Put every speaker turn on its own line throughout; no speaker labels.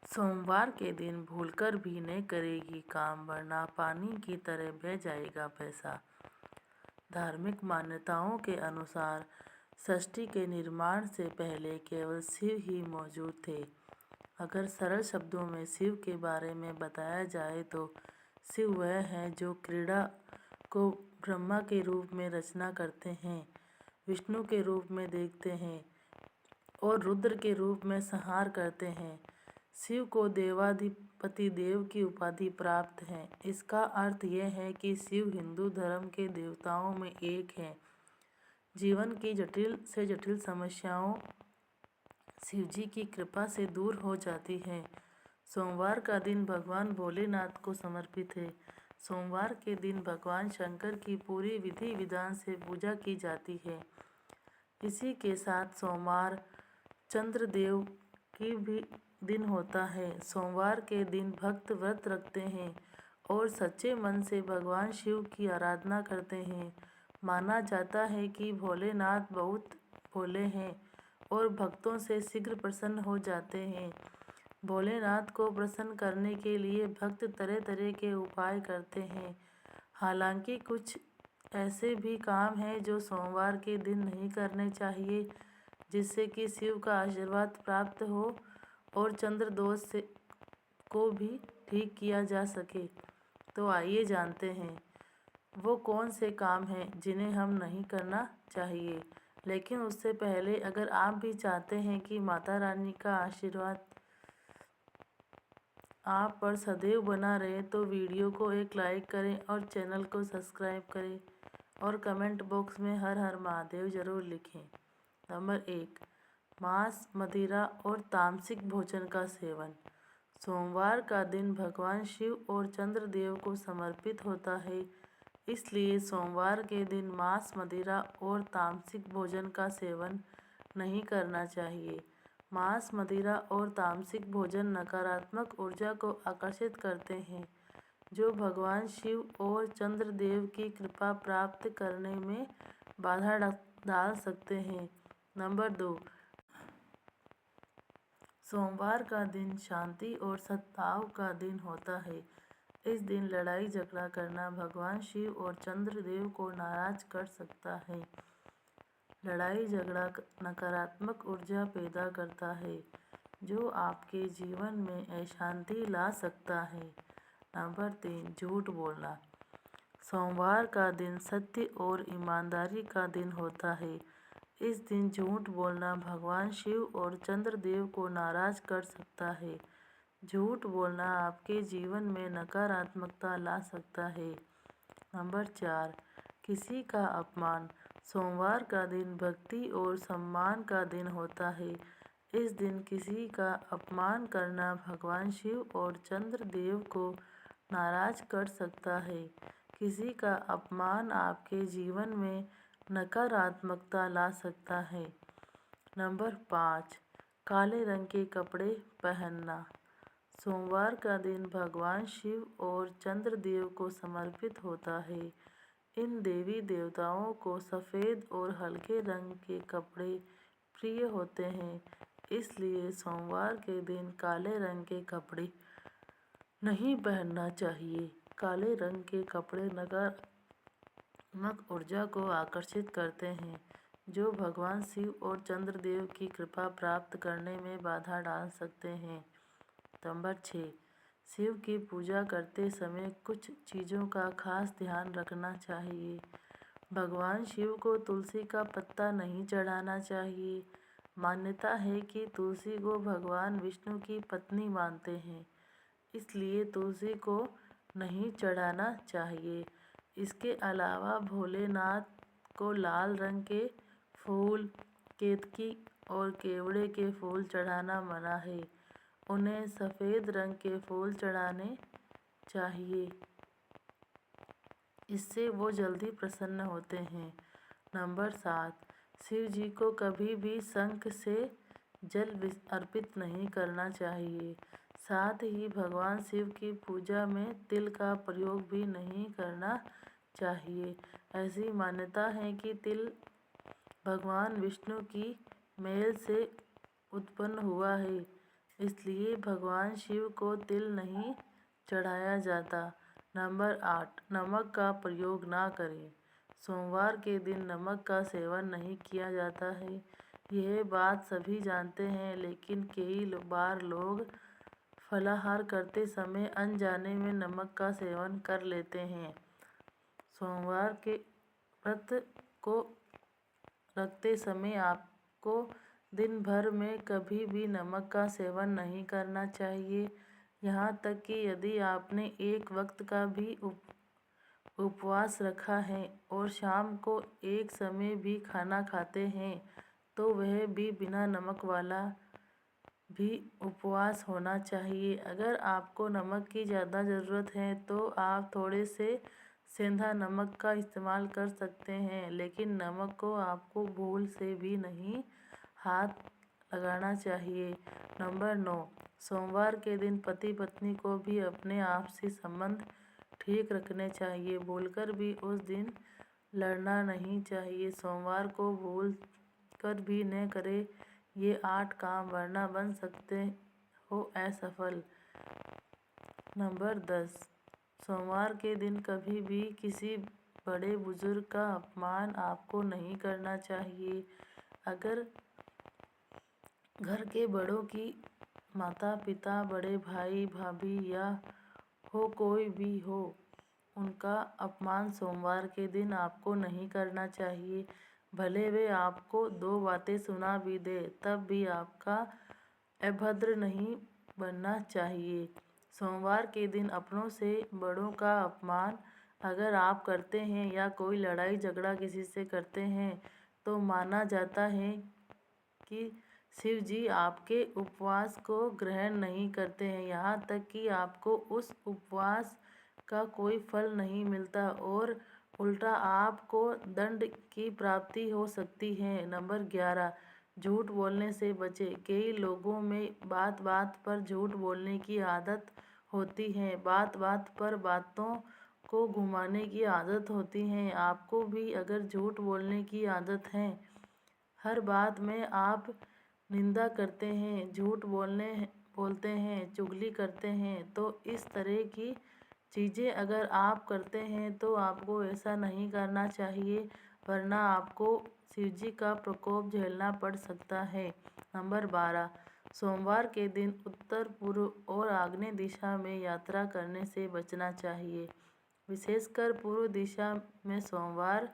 सोमवार के दिन भूलकर भी नहीं करेगी काम, वरना पानी की तरह बह जाएगा पैसा। धार्मिक मान्यताओं के अनुसार सृष्टि के निर्माण से पहले केवल शिव ही मौजूद थे। अगर सरल शब्दों में शिव के बारे में बताया जाए तो शिव वह है जो क्रीड़ा को ब्रह्मा के रूप में रचना करते हैं, विष्णु के रूप में देखते हैं और रुद्र के रूप में संहार करते हैं। शिव को देवाधिपति देव की उपाधि प्राप्त है। इसका अर्थ यह है कि शिव हिंदू धर्म के देवताओं में एक है। जीवन की जटिल से जटिल समस्याओं शिव जी की कृपा से दूर हो जाती हैं। सोमवार का दिन भगवान भोलेनाथ को समर्पित है। सोमवार के दिन भगवान शंकर की पूरी विधि विधान से पूजा की जाती है। इसी के साथ सोमवार चंद्रदेव की भी दिन होता है। सोमवार के दिन भक्त व्रत रखते हैं और सच्चे मन से भगवान शिव की आराधना करते हैं। माना जाता है कि भोलेनाथ बहुत भोले हैं और भक्तों से शीघ्र प्रसन्न हो जाते हैं। भोलेनाथ को प्रसन्न करने के लिए भक्त तरह तरह के उपाय करते हैं। हालांकि कुछ ऐसे भी काम हैं जो सोमवार के दिन नहीं करने चाहिए, जिससे कि शिव का आशीर्वाद प्राप्त हो और चंद्र दोष से को भी ठीक किया जा सके। तो आइए जानते हैं वो कौन से काम हैं जिन्हें हम नहीं करना चाहिए। लेकिन उससे पहले अगर आप भी चाहते हैं कि माता रानी का आशीर्वाद आप पर सदैव बना रहे तो वीडियो को एक लाइक करें और चैनल को सब्सक्राइब करें और कमेंट बॉक्स में हर हर महादेव जरूर लिखें। नंबर 1, मांस, मदिरा और तामसिक भोजन का सेवन। सोमवार का दिन भगवान शिव और चंद्रदेव को समर्पित होता है, इसलिए सोमवार के दिन मांस, मदिरा और तामसिक भोजन का सेवन नहीं करना चाहिए। मांस, मदिरा और तामसिक भोजन नकारात्मक ऊर्जा को आकर्षित करते हैं, जो भगवान शिव और चंद्रदेव की कृपा प्राप्त करने में बाधा डाल सकते हैं। नंबर 2, सोमवार का दिन शांति और सद्भाव का दिन होता है। इस दिन लड़ाई झगड़ा करना भगवान शिव और चंद्रदेव को नाराज कर सकता है। लड़ाई झगड़ा नकारात्मक ऊर्जा पैदा करता है, जो आपके जीवन में अशांति ला सकता है। नंबर 3, झूठ बोलना। सोमवार का दिन सत्य और ईमानदारी का दिन होता है। इस दिन झूठ बोलना भगवान शिव और चंद्रदेव को नाराज कर सकता है। झूठ बोलना आपके जीवन में नकारात्मकता ला सकता है। नंबर 4, किसी का अपमान। सोमवार का दिन भक्ति और सम्मान का दिन होता है। इस दिन किसी का अपमान करना भगवान शिव और चंद्रदेव को नाराज कर सकता है। किसी का अपमान आपके जीवन में नकारात्मकता ला सकता है। नंबर 5, काले रंग के कपड़े पहनना। सोमवार का दिन भगवान शिव और चंद्रदेव को समर्पित होता है। इन देवी देवताओं को सफ़ेद और हल्के रंग के कपड़े प्रिय होते हैं, इसलिए सोमवार के दिन काले रंग के कपड़े नहीं पहनना चाहिए। काले रंग के कपड़े नकारात्मक ऊर्जा को आकर्षित करते हैं, जो भगवान शिव और चंद्रदेव की कृपा प्राप्त करने में बाधा डाल सकते हैं। नंबर 6, शिव की पूजा करते समय कुछ चीज़ों का खास ध्यान रखना चाहिए। भगवान शिव को तुलसी का पत्ता नहीं चढ़ाना चाहिए। मान्यता है कि तुलसी को भगवान विष्णु की पत्नी मानते हैं, इसलिए तुलसी को नहीं चढ़ाना चाहिए। इसके अलावा भोलेनाथ को लाल रंग के फूल, केतकी और केवड़े के फूल चढ़ाना मना है। उन्हें सफ़ेद रंग के फूल चढ़ाने चाहिए, इससे वो जल्दी प्रसन्न होते हैं। नंबर 7, शिव जी को कभी भी शंख से जल अर्पित नहीं करना चाहिए। साथ ही भगवान शिव की पूजा में तिल का प्रयोग भी नहीं करना चाहिए। ऐसी मान्यता है कि तिल भगवान विष्णु की मेल से उत्पन्न हुआ है, इसलिए भगवान शिव को तिल नहीं चढ़ाया जाता। नंबर 8, नमक का प्रयोग ना करें। सोमवार के दिन नमक का सेवन नहीं किया जाता है। यह बात सभी जानते हैं, लेकिन कई बार लोग फलाहार करते समय अनजाने में नमक का सेवन कर लेते हैं। सोमवार के व्रत को रखते समय आपको दिन भर में कभी भी नमक का सेवन नहीं करना चाहिए। यहाँ तक कि यदि आपने एक वक्त का भी उपवास रखा है और शाम को एक समय भी खाना खाते हैं, तो वह भी बिना नमक वाला भी उपवास होना चाहिए। अगर आपको नमक की ज़्यादा ज़रूरत है तो आप थोड़े से सेंधा नमक का इस्तेमाल कर सकते हैं, लेकिन नमक को आपको भूल से भी नहीं हाथ लगाना चाहिए। नंबर 9, सोमवार के दिन पति पत्नी को भी अपने आपसी संबंध ठीक रखने चाहिए। भूलकर भी उस दिन लड़ना नहीं चाहिए। सोमवार को भूल कर भी न करें ये 8 काम, वरना बन सकते हो असफल। नंबर 10, सोमवार के दिन कभी भी किसी बड़े बुजुर्ग का अपमान आपको नहीं करना चाहिए। अगर घर के बड़ों की माता पिता, बड़े भाई भाभी या हो कोई भी हो, उनका अपमान सोमवार के दिन आपको नहीं करना चाहिए। भले वे आपको 2 बातें सुना भी दे, तब भी आपका अभद्र नहीं बनना चाहिए। सोमवार के दिन अपनों से बड़ों का अपमान अगर आप करते हैं या कोई लड़ाई झगड़ा किसी से करते हैं, तो माना जाता है कि शिव जी आपके उपवास को ग्रहण नहीं करते हैं। यहाँ तक कि आपको उस उपवास का कोई फल नहीं मिलता और उल्टा आपको दंड की प्राप्ति हो सकती है। नंबर 11, झूठ बोलने से बचें। कई लोगों में बात बात पर झूठ बोलने की आदत होती है। बात बात पर बातों को घुमाने की आदत होती है। आपको भी अगर झूठ बोलने की आदत है, हर बात में आप निंदा करते हैं, झूठ बोलते हैं, चुगली करते हैं, तो इस तरह की चीज़ें अगर आप करते हैं तो आपको ऐसा नहीं करना चाहिए, वरना आपको शिवजी का प्रकोप झेलना पड़ सकता है। नंबर 12, सोमवार के दिन उत्तर, पूर्व और आग्नेय दिशा में यात्रा करने से बचना चाहिए। विशेषकर पूर्व दिशा में सोमवार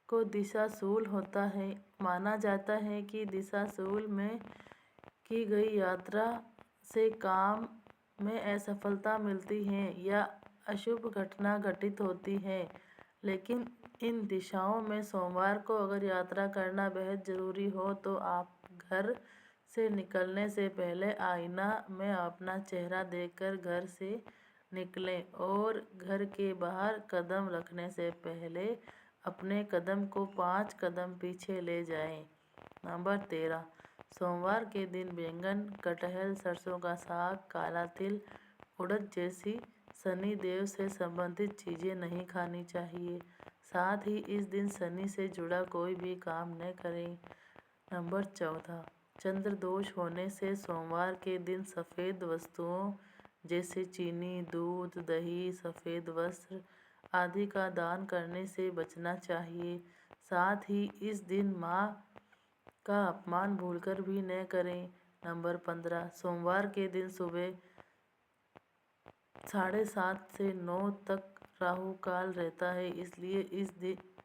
को दिशाशूल होता है। माना जाता है कि दिशाशूल में की गई यात्रा से काम में असफलता मिलती है या अशुभ घटना घटित होती है। लेकिन इन दिशाओं में सोमवार को अगर यात्रा करना बेहद ज़रूरी हो तो आप घर से निकलने से पहले आईना में अपना चेहरा देखकर घर से निकलें और घर के बाहर कदम रखने से पहले अपने कदम को 5 कदम पीछे ले जाएं। नंबर 13, सोमवार के दिन बैंगन, कटहल, सरसों का साग, काला तिल, उड़द जैसी शनि देव से संबंधित चीज़ें नहीं खानी चाहिए। साथ ही इस दिन शनि से जुड़ा कोई भी काम न करें। नंबर 14, चंद्र दोष होने से सोमवार के दिन सफ़ेद वस्तुओं जैसे चीनी, दूध, दही, सफ़ेद वस्त्र आदि का दान करने से बचना चाहिए। साथ ही इस दिन माँ का अपमान भूलकर भी न करें। नंबर 15, सोमवार के दिन सुबह 7:30 से 9 तक राहु काल रहता है, इसलिए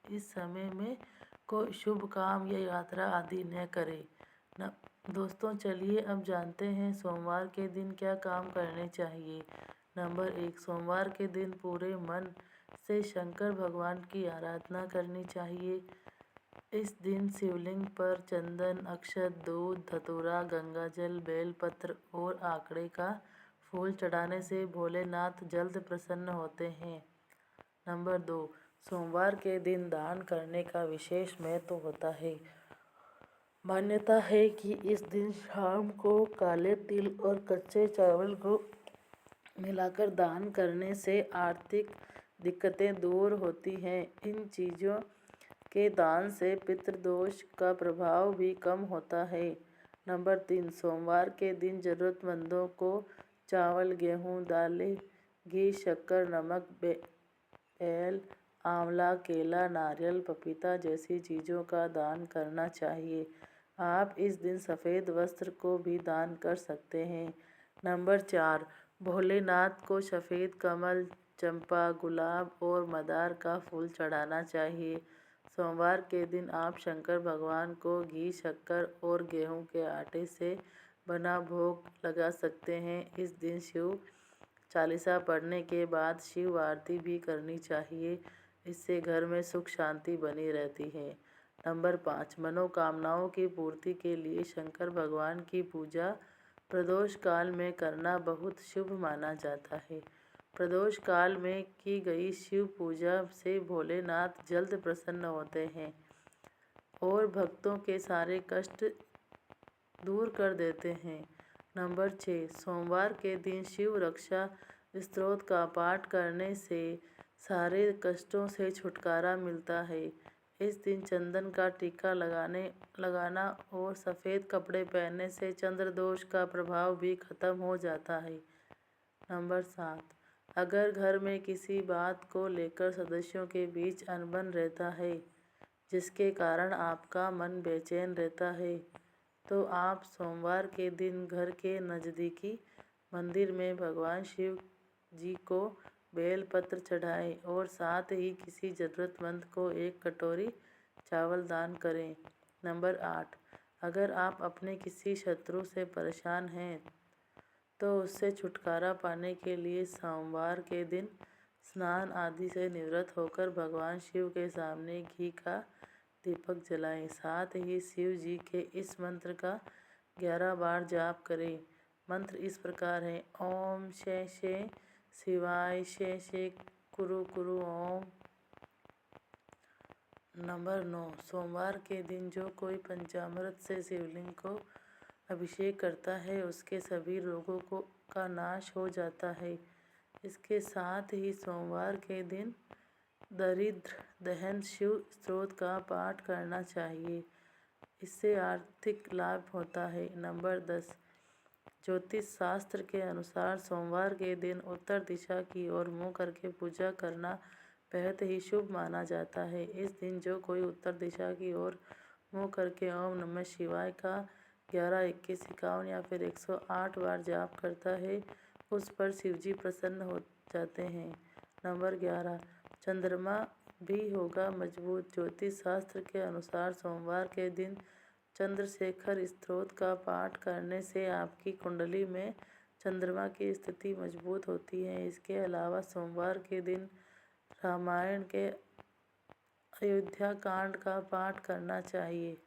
इस समय में कोई शुभ काम या यात्रा आदि न करें। दोस्तों, चलिए अब जानते हैं सोमवार के दिन क्या काम करने चाहिए। नंबर 1, सोमवार के दिन पूरे मन से शंकर भगवान की आराधना करनी चाहिए। इस दिन शिवलिंग पर चंदन, अक्षत, दूध, धतूरा, गंगाजल, बेलपत्र और आंकड़े का फूल चढ़ाने से भोलेनाथ जल्द प्रसन्न होते हैं। नंबर 2, सोमवार के दिन दान करने का विशेष महत्व होता है। मान्यता है कि इस दिन शाम को काले तिल और कच्चे चावल को मिलाकर दान करने से आर्थिक दिक्कतें दूर होती हैं। इन चीज़ों के दान से पितृदोष का प्रभाव भी कम होता है। नंबर 3, सोमवार के दिन जरूरतमंदों को चावल, गेहूँ, दालें, घी, शक्कर, नमक, बेल, आंवला, केला, नारियल, पपीता जैसी चीज़ों का दान करना चाहिए। आप इस दिन सफ़ेद वस्त्र को भी दान कर सकते हैं। नंबर 4, भोलेनाथ को सफ़ेद कमल, चंपा, गुलाब और मंदार का फूल चढ़ाना चाहिए। सोमवार के दिन आप शंकर भगवान को घी, शक्कर और गेहूं के आटे से बना भोग लगा सकते हैं। इस दिन शिव चालीसा पढ़ने के बाद शिव आरती भी करनी चाहिए। इससे घर में सुख शांति बनी रहती है। नंबर 5, मनोकामनाओं की पूर्ति के लिए शंकर भगवान की पूजा प्रदोष काल में करना बहुत शुभ माना जाता है। प्रदोष काल में की गई शिव पूजा से भोलेनाथ जल्द प्रसन्न होते हैं और भक्तों के सारे कष्ट दूर कर देते हैं। नंबर 6, सोमवार के दिन शिव रक्षा स्तोत्र का पाठ करने से सारे कष्टों से छुटकारा मिलता है। इस दिन चंदन का टीका लगाना और सफ़ेद कपड़े पहनने से चंद्र दोष का प्रभाव भी खत्म हो जाता है। नंबर 7, अगर घर में किसी बात को लेकर सदस्यों के बीच अनबन रहता है, जिसके कारण आपका मन बेचैन रहता है, तो आप सोमवार के दिन घर के नज़दीकी मंदिर में भगवान शिव जी को बेलपत्र चढ़ाएं और साथ ही किसी ज़रूरतमंद को एक कटोरी चावल दान करें। नंबर 8, अगर आप अपने किसी शत्रु से परेशान हैं तो उससे छुटकारा पाने के लिए सोमवार के दिन स्नान आदि से निवृत्त होकर भगवान शिव के सामने घी का दीपक जलाएं। साथ ही शिव जी के इस मंत्र का 11 बार जाप करें। मंत्र इस प्रकार है: ओम शे शे शिवाय, शे शे कुरु कुरु ओम। नंबर 9, सोमवार के दिन जो कोई पंचामृत से शिवलिंग को अभिषेक करता है उसके सभी रोगों का नाश हो जाता है। इसके साथ ही सोमवार के दिन दरिद्र दहन शिव स्तोत्र का पाठ करना चाहिए। इससे आर्थिक लाभ होता है। नंबर 10, ज्योतिष शास्त्र के अनुसार सोमवार के दिन उत्तर दिशा की ओर मुँह करके पूजा करना बेहद ही शुभ माना जाता है। इस दिन जो कोई उत्तर दिशा की ओर मुँह करके ओम नमः शिवाय का 11, 21, 51 या फिर 108 बार जाप करता है, उस पर शिवजी प्रसन्न हो जाते हैं। नंबर 11, चंद्रमा भी होगा मजबूत। ज्योतिष शास्त्र के अनुसार सोमवार के दिन चंद्रशेखर स्तोत्र का पाठ करने से आपकी कुंडली में चंद्रमा की स्थिति मजबूत होती है। इसके अलावा सोमवार के दिन रामायण के अयोध्या कांड का पाठ करना चाहिए।